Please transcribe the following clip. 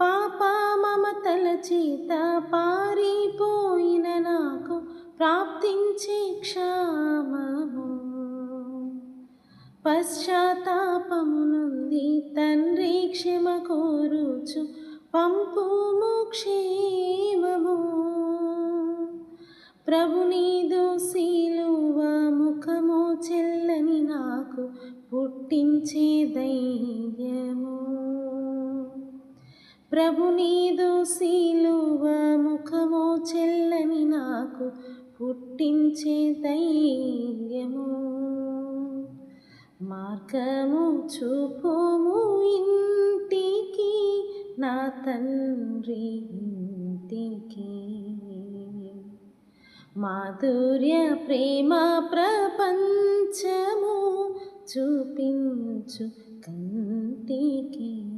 పాప మమతల చేత పారిపోయిన నాకు ప్రాప్తించే క్షామము. పశ్చాత్తాపము నుండి తండ్రి క్షమ కోరుచు పంపుము క్షేమము. ప్రభునీదు శిలువ ముఖము చెల్లని నాకు పుట్టించే ధైర్యము. ప్రభునీదు శిలువ ముఖము చెల్లని నాకు పుట్టించే ధైర్యము. మార్గము చూపుము ఇంటికి, నా తండ్రి ఇంటికి. మాధుర్య ప్రేమ ప్రపంచము చూపించు కంటికి.